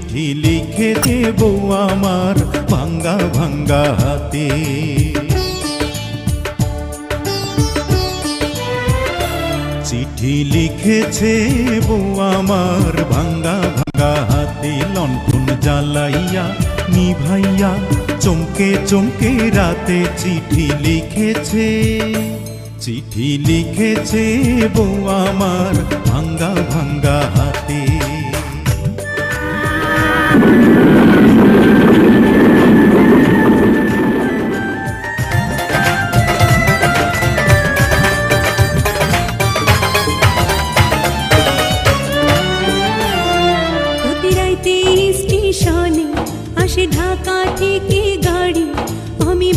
চিঠি লিখে দেব আমার ভাঙ্গা ভাঙ্গা হাতে। চিঠি লিখেছে বউ আমার ভাঙ্গা ভাঙ্গা হাতে। লণ্ঠন জ্বালাইয়া নিভাইয়া চমকে চমকে রাতে চিঠি লিখেছে। চিঠি লিখেছে বউ আমার ভাঙ্গা ভাঙ্গা হাতে।